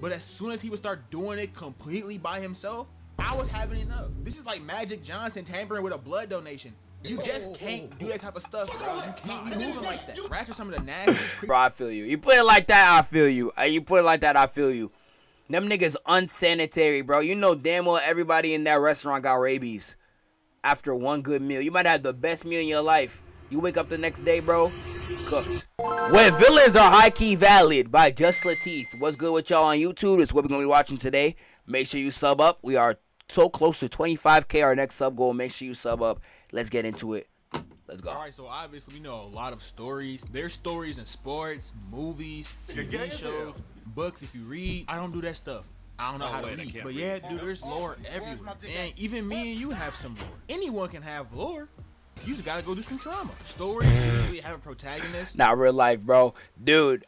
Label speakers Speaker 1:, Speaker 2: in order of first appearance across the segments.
Speaker 1: But as soon as he would start doing it completely by himself, I was having enough. This is like Magic Johnson tampering with a blood donation. You just can't do that type of stuff, bro. You can't be moving like that. Rats are some of the nastiest.
Speaker 2: Bro, I feel you. You put it like that, I feel you. You put it like that, I feel you. Them niggas unsanitary, bro. You know damn well everybody in that restaurant got rabies after one good meal. You might have the best meal in your life. You wake up the next day, bro, cooked. When Villains Are High-Key Valid by Just Lateef. What's good with y'all on YouTube? It's what we're going to be watching today. Make sure you sub up. We are so close to 25K, our next sub goal. Make sure you sub up. Let's get into it. Let's go.
Speaker 1: All right, so obviously we know a lot of stories. There's stories in sports, movies, TV shows, books. If you read, I don't do that stuff. I don't know how to read. But yeah, dude, there's lore everywhere. And even me and you have some lore. Anyone can have lore. You just gotta go do some trauma. Stories usually have a protagonist.
Speaker 2: Not real life, bro. Dude,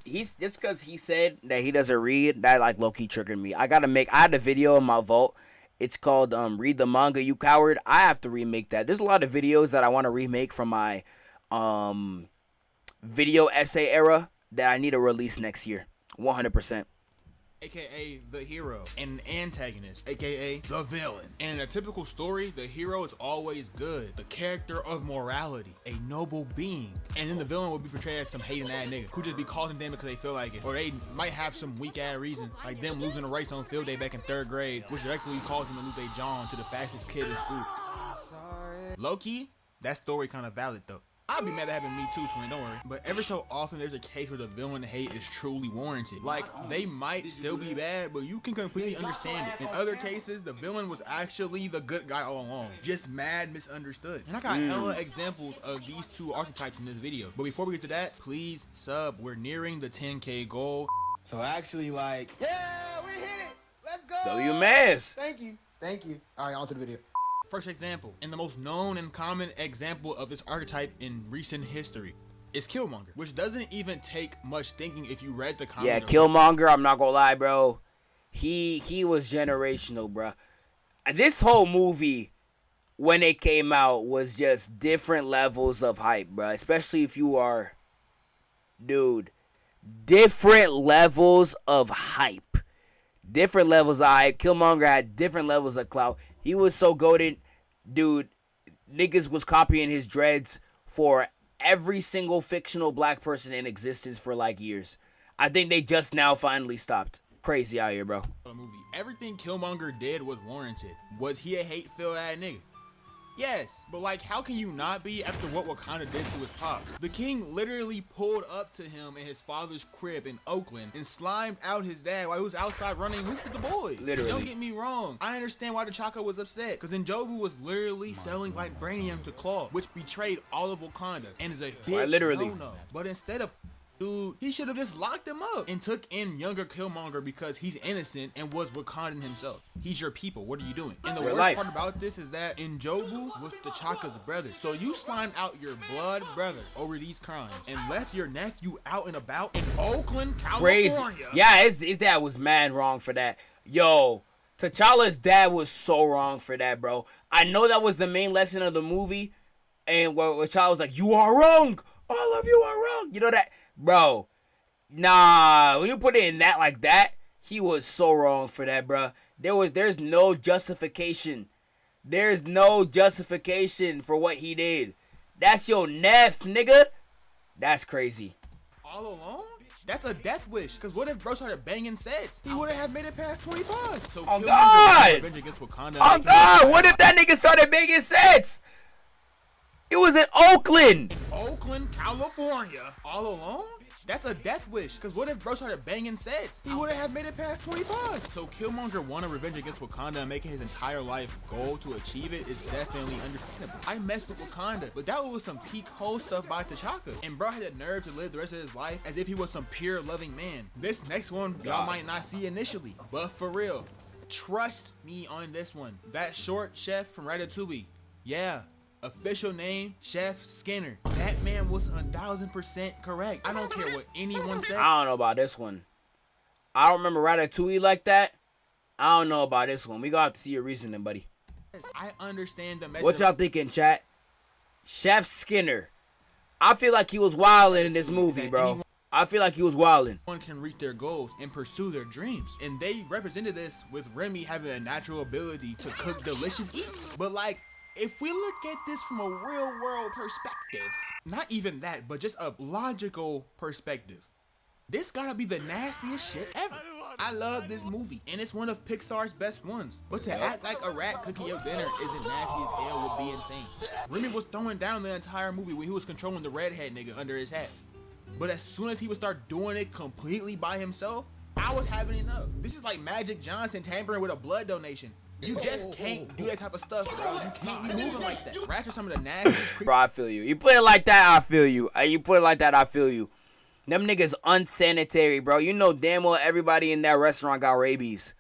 Speaker 2: he's just because he said that he doesn't read, that like low-key triggered me. I had a video in my vault. It's called Read the Manga, You Coward. I have to remake that. There's a lot of videos that I want to remake from my video essay era that I need to release next year. 100%.
Speaker 1: AKA the hero, and an antagonist, AKA the villain. And in a typical story, the hero is always good, the character of morality, a noble being. And then the villain will be portrayed as some hating ass nigga who just be causing damage because they feel like it. Or they might have some weak ass reason, like them losing a race on field day back in 3rd grade, which directly caused them to lose their John to the fastest kid in school. Low key, that story kind of valid though. I'd be mad at having Me Too, twin, don't worry. But every so often, there's a case where the villain hate is truly warranted. Like, they might still be bad, but you can completely understand it. In other cases, the villain was actually the good guy all along. Just mad misunderstood. And I got hella examples of these two archetypes in this video. But before we get to that, please sub. We're nearing the 10K goal. So actually, like, yeah, we hit it. Let's go.
Speaker 2: WMS.
Speaker 1: Thank you. Thank you. All right, on to the video. First example, and the most known and common example of this archetype in recent history is Killmonger, which doesn't even take much thinking if you read the comic.
Speaker 2: Yeah, Killmonger, I'm not gonna lie, bro. He was generational, bro. This whole movie, when it came out, was just different levels of hype, bro. Especially if you are, dude, different levels of hype. Different levels of hype. Killmonger had different levels of clout. He was so goated, dude. Niggas was copying his dreads for every single fictional black person in existence for like years. I think they just now finally stopped. Crazy out here, bro.
Speaker 1: Everything Killmonger did was warranted. Was he a hate-filled ass nigga? Yes, but like, how can you not be after what Wakanda did to his pops? The king literally pulled up to him in his father's crib in Oakland and slimed out his dad while he was outside running hoops with the boys.
Speaker 2: Literally.
Speaker 1: Don't get me wrong. I understand why T'Chaka was upset, because Njobu was literally selling vibranium to Claw, which betrayed all of Wakanda and is a big no-no. But instead of dude, he should have just locked him up and took in younger Killmonger because he's innocent and was Wakandan himself. He's your people. What are you doing? And the worst part about this is that Njobu was T'Chaka's brother. So you slimed out your blood brother over these crimes and left your nephew out and about in Oakland, California.
Speaker 2: Crazy. Yeah, his dad was mad wrong for that. Yo, T'Challa's dad was so wrong for that, bro. I know that was the main lesson of the movie, and where T'Challa was like, "You are wrong. All of you are wrong." You know that? Bro, nah, when you put it in that like that, he was so wrong for that, bro. There's no justification. There's no justification for what he did. That's your neff, nigga. That's crazy.
Speaker 1: All alone? That's a death wish. Because what if bro started banging sets? He wouldn't have made it past 25. So
Speaker 2: oh, God. Oh, God. What if that nigga started banging sets? It was in Oakland.
Speaker 1: In Oakland, California. All alone? That's a death wish. Because what if bro started banging sets? He wouldn't have made it past 25. So Killmonger wanting revenge against Wakanda and making his entire life goal to achieve it is definitely understandable. I messed with Wakanda, but that was some peak hole stuff by T'Chaka. And bro had the nerve to live the rest of his life as if he was some pure loving man. This next one, y'all might not see initially, but for real, trust me on this one. That short chef from Ratatouille, yeah. Official name, Chef Skinner. That man was 1000% correct. I don't care what anyone said.
Speaker 2: I don't know about this one. I don't remember Ratatouille like that. I don't know about this one. We gonna have to see your reasoning, buddy.
Speaker 1: I understand the message.
Speaker 2: What y'all thinking, chat? Chef Skinner. I feel like he was wilding in this movie, bro. I feel like he was wilding.
Speaker 1: One can reach their goals and pursue their dreams. And they represented this with Remy having a natural ability to cook delicious eats. But like, if we look at this from a real world perspective, not even that, but just a logical perspective, this gotta be the nastiest shit ever. I love this movie, and it's one of Pixar's best ones. But to act like a rat cooking your dinner isn't nasty as hell would be insane. Remy was throwing down the entire movie when he was controlling the redhead nigga under his hat. But as soon as he would start doing it completely by himself, I was having enough. This is like Magic Johnson tampering with a blood donation. You just can't do that type of stuff, bro. You can't be moving like that. Rats are some of the nastiest.
Speaker 2: Bro, I feel you. You put it like that, I feel you. You put it like that, I feel you. Them niggas unsanitary, bro. You know damn well everybody in that restaurant got rabies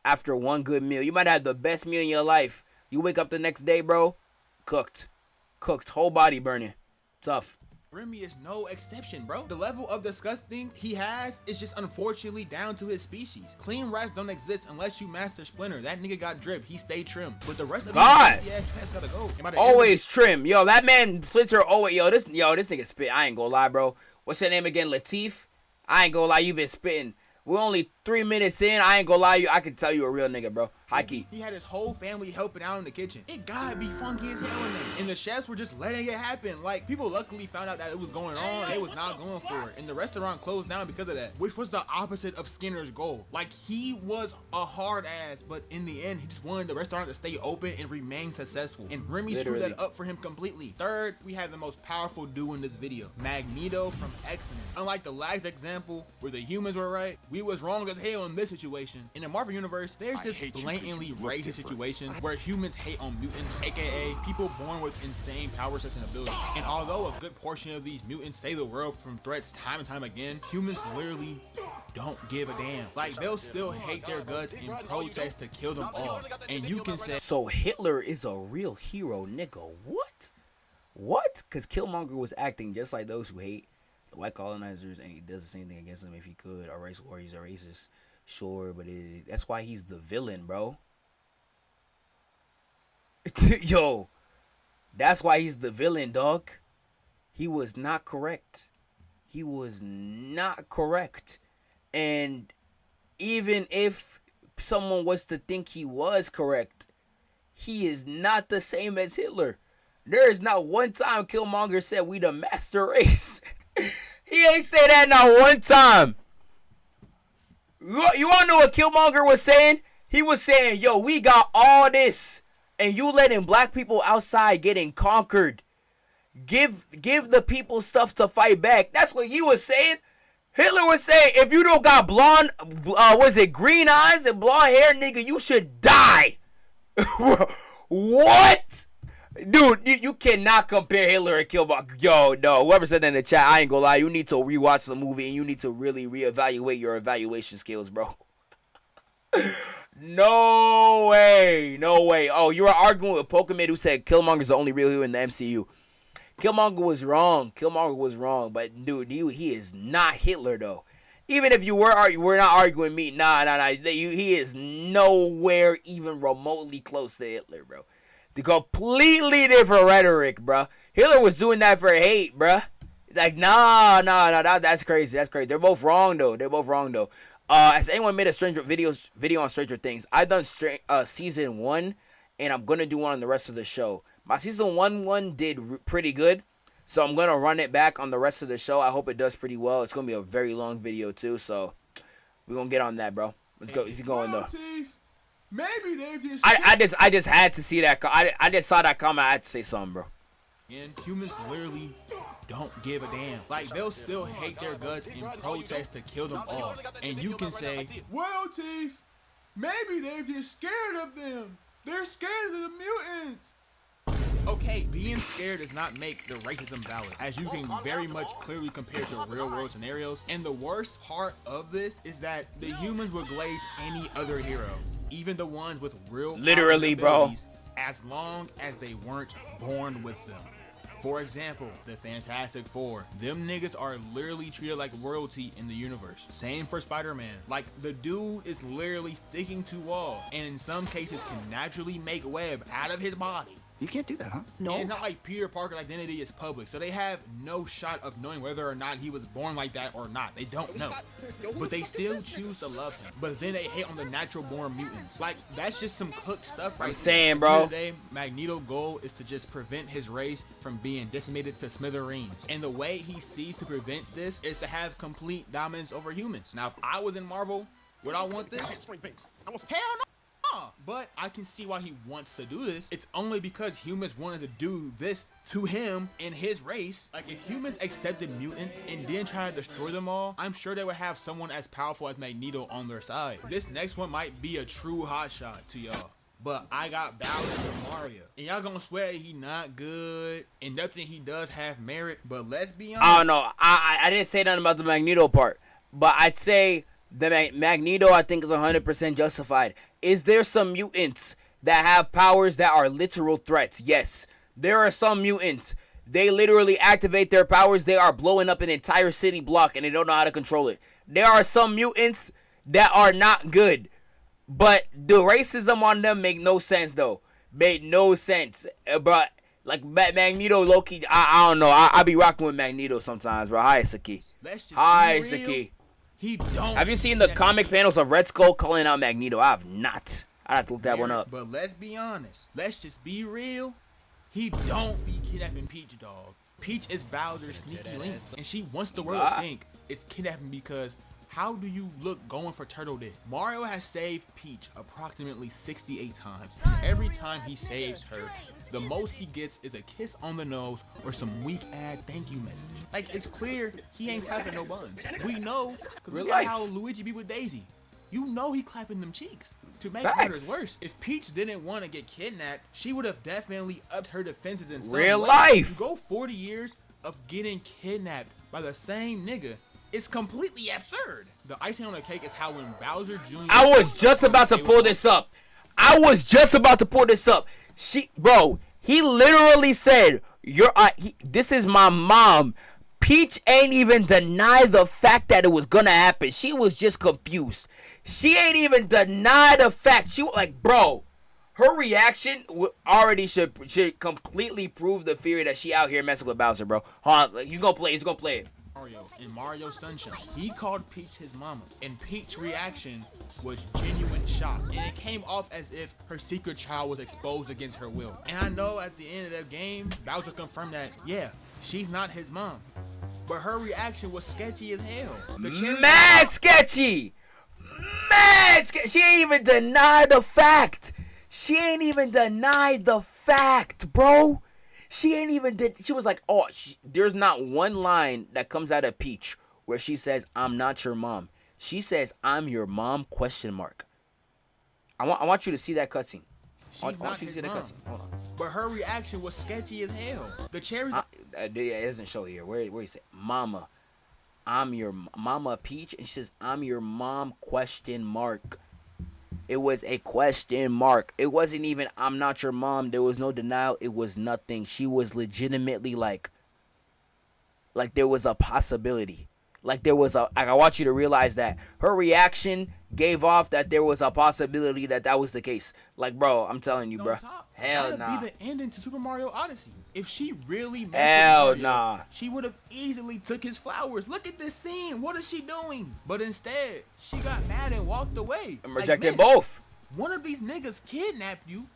Speaker 2: after one good meal. You might have the best meal in your life. You wake up the next day, bro, cooked. Cooked. Whole body burning. Tough.
Speaker 1: Remy is no exception, bro. The level of disgusting he has is just unfortunately down to his species. Clean rats don't exist unless you master Splinter. That nigga got drip. He stayed trim. But the rest of these ass pets gotta go.
Speaker 2: Always trim. Yo, that man Splinter always this nigga spit. I ain't gonna lie, bro. What's your name again? Latif? I ain't gonna lie, you been spitting. We're only 3 minutes in. I ain't gonna lie, I can tell you a real nigga, bro. High key.
Speaker 1: He had his whole family helping out in the kitchen. It gotta be funky as hell in there. And the chefs were just letting it happen. Like, people luckily found out that it was going on. They was not going for it. And the restaurant closed down because of that, which was the opposite of Skinner's goal. Like, he was a hard ass, but in the end, he just wanted the restaurant to stay open and remain successful. And Remy screwed that up for him completely. Third, we have the most powerful dude in this video, Magneto from X-Men. Unlike the last example, where the humans were right, we was wrong as hell in this situation. In the Marvel Universe, there's this blatantly racist situation where humans hate on mutants, aka people born with insane power sets and abilities. And although a good portion of these mutants save the world from threats time and time again, humans literally don't give a damn. Like, they'll still hate their guts and protest to kill them all. And you can say,
Speaker 2: so Hitler is a real hero, nigga. What? Because Killmonger was acting just like those who hate the white colonizers, and he does the same thing against them if he could. A race war, he's a racist. Sure, but that's why he's the villain, bro. Yo, that's why he's the villain, dog. He was not correct. He was not correct. And even if someone was to think he was correct, he is not the same as Hitler. There is not one time Killmonger said we the master race. He ain't say that not one time. You all know what Killmonger was saying? He was saying, yo, we got all this, and you letting black people outside getting conquered. Give the people stuff to fight back. That's what he was saying. Hitler was saying, if you don't got green eyes and blonde hair, nigga, you should die. What? Dude, you cannot compare Hitler and Killmonger. Yo, no, whoever said that in the chat, I ain't gonna lie. You need to rewatch the movie, and you need to really reevaluate your evaluation skills, bro. No way. Oh, you were arguing with Pokemon who said Killmonger's the only real hero in the MCU. Killmonger was wrong. But, dude, he is not Hitler, though. Even if we're not arguing me. Nah. He is nowhere even remotely close to Hitler, bro. The completely different rhetoric, bro. Hitler was doing that for hate, bro. Like, nah, that's crazy. They're both wrong, though. Has anyone made a video on Stranger Things? I've done season 1, and I'm gonna do one on the rest of the show. My season 1 did pretty good, so I'm gonna run it back on the rest of the show. I hope it does pretty well. It's gonna be a very long video too, so we're gonna get on that, bro. Let's go. Is he going though?
Speaker 1: Maybe they're just.
Speaker 2: I just had to see that. I just saw that comment. I had to say something, bro.
Speaker 1: And humans literally don't give a damn. Like, they'll still hate their guts and protest to kill them all. And you can say, well, Teef, maybe they're just scared of them. They're scared of the mutants. Okay, being scared does not make the racism valid, as you can very much clearly compare to real world scenarios. And the worst part of this is that the humans would glaze any other hero, even the ones with real
Speaker 2: literally, bro,
Speaker 1: as long as they weren't born with them. For example, the Fantastic Four. Them niggas are literally treated like royalty in the universe. Same for Spider-Man. Like, the dude is literally sticking to walls, and in some cases can naturally make web out of his body.
Speaker 3: You can't do that, huh?
Speaker 1: No. And it's not like Peter Parker's identity is public, so they have no shot of knowing whether or not he was born like that or not. They don't know. But they still choose to love him. But then they hate on the natural born mutants. Like, that's just some cooked stuff right
Speaker 2: I'm saying, bro.
Speaker 1: Today, Magneto's goal is to just prevent his race from being decimated to smithereens. And the way he sees to prevent this is to have complete dominance over humans. Now, if I was in Marvel, would I want this? Hell no. But I can see why he wants to do this. It's only because humans wanted to do this to him in his race. Like, if humans accepted mutants and didn't try to destroy them all, I'm sure they would have someone as powerful as Magneto on their side. This next one might be a true hotshot to y'all, but I got Bowser and Mario. And y'all gonna swear he not good and nothing he does have merit, but let's be honest.
Speaker 2: Oh no, I didn't say nothing about the Magneto part, but I'd say the Magneto I think is 100% justified. Is there some mutants that have powers that are literal threats? Yes. There are some mutants. They literally activate their powers. They are blowing up an entire city block and they don't know how to control it. There are some mutants that are not good. But the racism on them make no sense though. Made no sense. But like Magneto, Loki, I don't know. I be rocking with Magneto sometimes, bro. Hi, Saki. Hi, Saki.
Speaker 1: He don't.
Speaker 2: Have you seen the comic panels of Red Skull calling out Magneto? I have not. I have to look that one up.
Speaker 1: But let's be honest. Let's just be real. He don't be kidnapping Peach, dog. Peach is Bowser's sneaky link, and she wants the world to think it's kidnapping because how do you look going for Turtle Dick? Mario has saved Peach approximately 68 times. Every time he saves her, the most he gets is a kiss on the nose or some weak-ass thank you message. Like, it's clear he ain't clapping no buns. We know, because look at how Luigi be with Daisy. You know he clapping them cheeks. To make matters worse, if Peach didn't want to get kidnapped, she would have definitely upped her defenses in some
Speaker 2: real
Speaker 1: way.
Speaker 2: life.
Speaker 1: You go 40 years of getting kidnapped by the same nigga. It's completely absurd. The icing on the cake is how when Bowser Jr.
Speaker 2: I was just about to pull this up. Bro, he literally said, this is my mom. Peach ain't even deny the fact that it was gonna happen. She was just confused. She ain't even deny the fact. She was like, bro, her reaction already should completely prove the theory that she out here messing with Bowser, bro. Hold on, he's gonna play it.
Speaker 1: Mario in Mario Sunshine, he called Peach his mama, and Peach's reaction was genuine shock, and it came off as if her secret child was exposed against her will. And I know at the end of the game, Bowser confirmed that, yeah, she's not his mom, but her reaction was sketchy as hell.
Speaker 2: Mad sketchy. She ain't even denied the fact. Bro. She was like, oh, there's not one line that comes out of Peach where she says, I'm not your mom. She says, I'm your mom, ? I want you to see that cutscene.
Speaker 1: She's not his mom. But her reaction was sketchy as hell. The cherries.
Speaker 2: It doesn't show here. Where you say, Mama, I'm your Mama Peach, and she says, I'm your mom, ? It was a question mark. It wasn't even, I'm not your mom. There was no denial. It was nothing. She was legitimately like there was a possibility. I want you to realize that her reaction gave off that there was a possibility that was the case. Like, bro, I'm telling you, bro. Hell nah.
Speaker 1: Be the ending to Super Mario Odyssey. If she really she would have easily took his flowers. Look at this scene. What is she doing? But instead, she got mad and walked away.
Speaker 2: And rejected both.
Speaker 1: One of these niggas kidnapped you.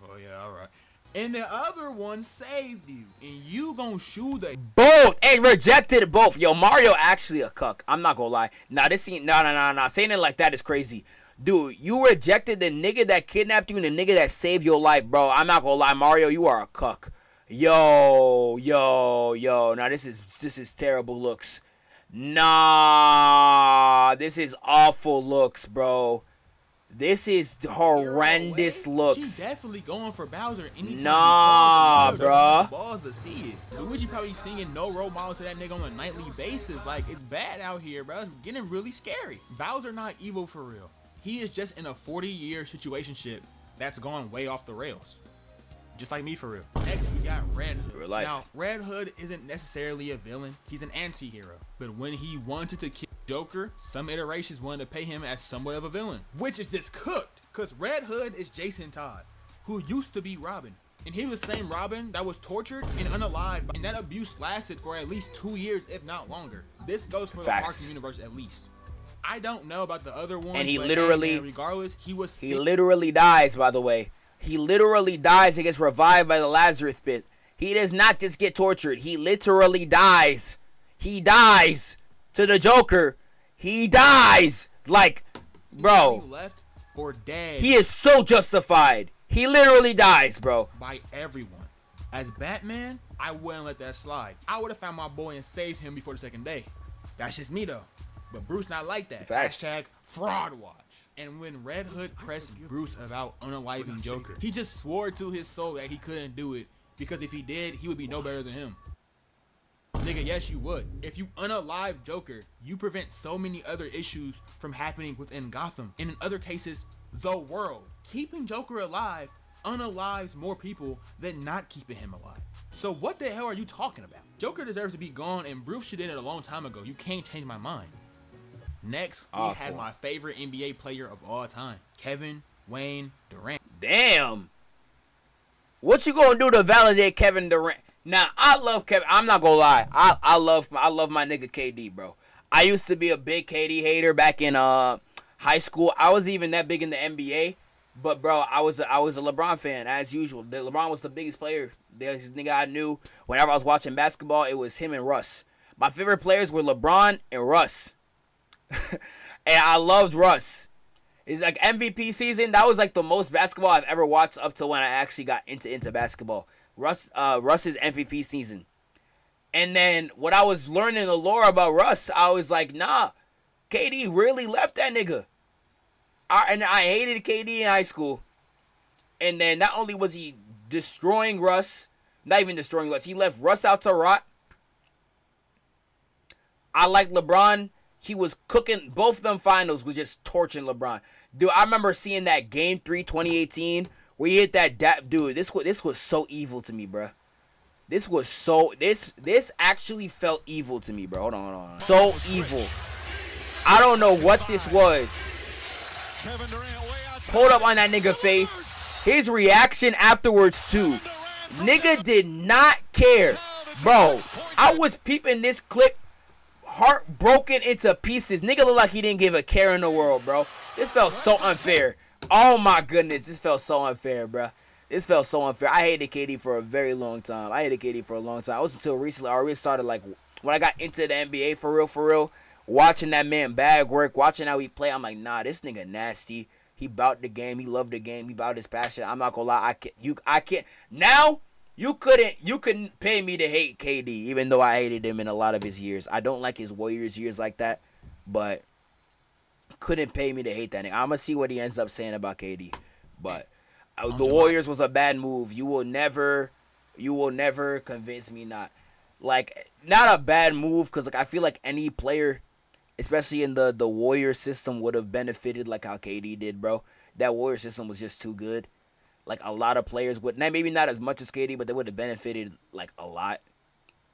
Speaker 1: Oh yeah, all right. And the other one saved you, and you gonna shoot the
Speaker 2: both and rejected both. Yo, Mario actually a cuck. I'm not gonna lie. Nah, this scene, nah. Saying it like that is crazy, dude. You rejected the nigga that kidnapped you and the nigga that saved your life, bro. I'm not gonna lie, Mario, you are a cuck. Yo. Now this is terrible looks. Nah, this is awful looks, bro. This is horrendous looks.
Speaker 1: She's definitely going for Bowser anytime.
Speaker 2: Nah, bruh.
Speaker 1: Balls to see it. Luigi probably singing no role model to that nigga on a nightly basis. Like, it's bad out here, bro. It's getting really scary. Bowser not evil for real. He is just in a 40-year situationship that's gone way off the rails. Just like me for real. Next, we got Red Hood.
Speaker 2: Real life.
Speaker 1: Now, Red Hood isn't necessarily a villain. He's an anti-hero. But when he wanted to kill Joker, some iterations wanted to pay him as somewhat of a villain, which is just cooked, because Red Hood is Jason Todd. who used to be Robin. And he was the same Robin that was tortured and unalived, and that abuse lasted for at least 2 years, if not longer. This goes for the Arkham universe at least. I don't know about the other ones,
Speaker 2: and he
Speaker 1: but
Speaker 2: literally,
Speaker 1: regardless, he
Speaker 2: literally dies, by the way. He literally dies and gets revived by the Lazarus pit. He does not just get tortured. He literally dies. He dies to the Joker. He dies. Like, bro.
Speaker 1: He left for dead.
Speaker 2: He is so justified. He literally dies, bro.
Speaker 1: By everyone. As Batman, I wouldn't let that slide. I would have found my boy and saved him before the second day. That's just me though. But Bruce not like that.
Speaker 2: Facts.
Speaker 1: Hashtag fraud watch. And when Red Hood pressed Bruce about unaliving Joker, he just swore to his soul that he couldn't do it, because if he did, he would be no better than him. Nigga, yes you would. If you unalive Joker, you prevent so many other issues from happening within Gotham, and in other cases, the world. Keeping Joker alive unalives more people than not keeping him alive. So what the hell are you talking about? Joker deserves to be gone, and Bruce should have did it a long time ago. You can't change my mind. Next, we had my favorite NBA player of all time, Kevin Wayne Durant.
Speaker 2: Damn. What you gonna do to validate Kevin Durant? Now, I love Kevin. I'm not gonna lie. I love my nigga KD, bro. I used to be a big KD hater back in high school. I was even that big in the NBA, but bro, I was a LeBron fan as usual. LeBron was the biggest player. This nigga I knew whenever I was watching basketball. It was him and Russ. My favorite players were LeBron and Russ. And I loved Russ. It's like MVP season. That was like the most basketball I've ever watched up to when I actually got into basketball. Russ's MVP season. And then when I was learning the lore about Russ, I was like, nah, KD really left that nigga. And I hated KD in high school. And then not only was he destroying Russ, not even destroying Russ, he left Russ out to rot. I like LeBron. He was cooking. Both of them finals was just torching LeBron. Dude, I remember seeing that Game 3 2018 where he hit that dap. Dude, this was so evil to me, bro. This actually felt evil to me, bro. Hold on. So evil. I don't know what this was. Pulled up on that nigga face. His reaction afterwards, too. Nigga did not care. Bro, I was peeping this clip. Heart broken into pieces. Nigga looked like he didn't give a care in the world, bro. This felt so unfair. Oh my goodness, this felt so unfair, bro. This felt so unfair. I hated KD for a very long time. It was until recently I really started, like, when I got into the NBA for real, watching that man bag work, watching how he play. I'm like, nah, this nigga nasty. He bout the game. He loved the game. He bout his passion. I'm not gonna lie. I can't. Now, you couldn't pay me to hate KD, even though I hated him in a lot of his years. I don't like his Warriors years like that, but couldn't pay me to hate that nigga. I'm gonna see what he ends up saying about KD, but the Warriors was a bad move. You will never convince me not a bad move, because like I feel like any player, especially in the Warrior system, would have benefited like how KD did, bro. That Warrior system was just too good. Like, a lot of players would, maybe not as much as KD, but they would have benefited, like, a lot.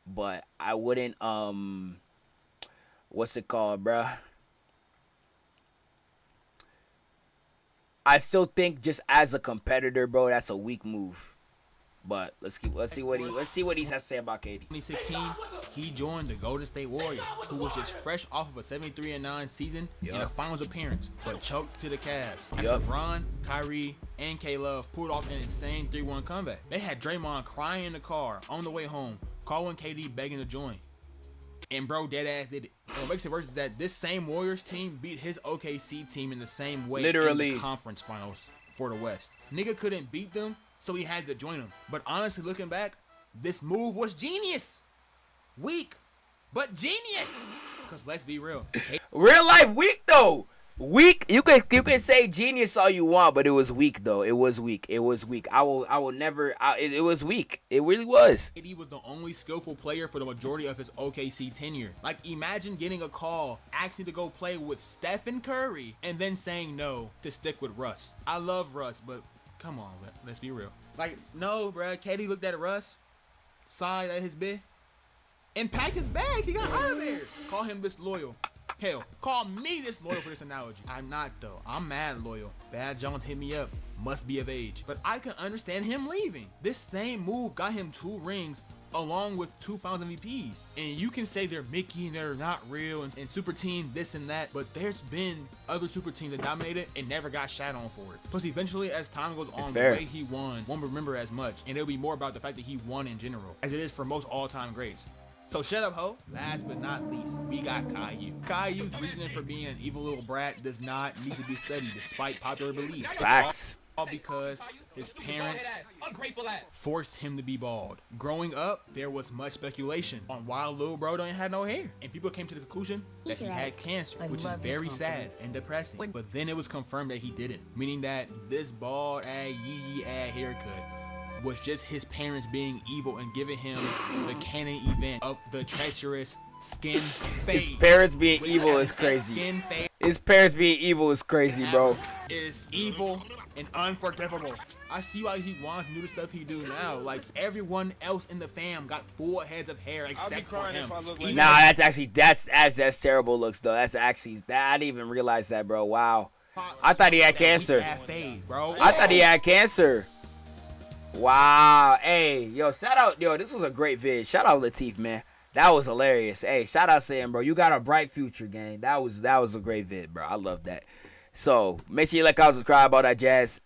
Speaker 2: But I wouldn't, what's it called, bruh? I still think just as a competitor, bro, that's a weak move. But let's see what he has to say about KD.
Speaker 1: 2016, he joined the Golden State Warriors, who was just fresh off of a 73-9 season and a finals appearance, but choked to the Cavs. LeBron, Kyrie, and K-Love pulled off an insane 3-1 comeback. They had Draymond crying in the car on the way home, calling KD begging to join. And bro, deadass did it. And what makes it worse is that this same Warriors team beat his OKC team in the same way in the conference finals for the West. Nigga couldn't beat them, so he had to join them. But honestly, looking back, this move was genius. Weak, but genius. Because let's be real.
Speaker 2: Real life weak, though. Weak. You can say genius all you want, but it was weak, though. It was weak. It will never. It was weak. It really was.
Speaker 1: KD was the only skillful player for the majority of his OKC tenure. Like, imagine getting a call asking to go play with Stephen Curry and then saying no to stick with Russ. I love Russ, but come on, let's be real. Like, no, bruh. KD looked at Russ, sighed at his bit, and packed his bags. He got out of there. Call him disloyal. Hell, call me disloyal for this analogy. I'm not though. I'm mad loyal. Bad Jones hit me up. Must be of age. But I can understand him leaving. This same move got him 2 rings along with 2 Finals MVPs. And you can say they're Mickey and they're not real and super team this and that, but there's been other super teams that dominated and never got shat on for it. Plus, eventually, as time goes on, the way he won won't remember as much, and it'll be more about the fact that he won in general, as it is for most all-time greats. So shut up, ho. Last but not least, we got Caillou. Caillou's reasoning for being an evil little brat does not need to be studied despite popular belief.
Speaker 2: Facts.
Speaker 1: All because his parents forced him to be bald. Growing up, there was much speculation on why little bro don't have no hair. And people came to the conclusion that he had cancer, which is very sad and depressing. But then it was confirmed that he didn't, meaning that this bald yee haircut was just his parents being evil and giving him the canon event of the treacherous skin fade.
Speaker 2: His parents being evil is crazy. His parents being evil is crazy, bro.
Speaker 1: Is evil and unforgivable. I see why he wants to do the stuff he do now. Like, everyone else in the fam got 4 heads of hair except for him.
Speaker 2: Nah, that's terrible looks though. That's actually I didn't even realize that, bro. Wow. I thought he had cancer. I thought he had cancer. Wow. Hey, yo, shout out, yo, this was a great vid. Shout out Latif, man. That was hilarious. Hey, shout out Sam, bro. You got a bright future, gang. That was a great vid, bro. I love that. So make sure you like, comment, subscribe, all that jazz.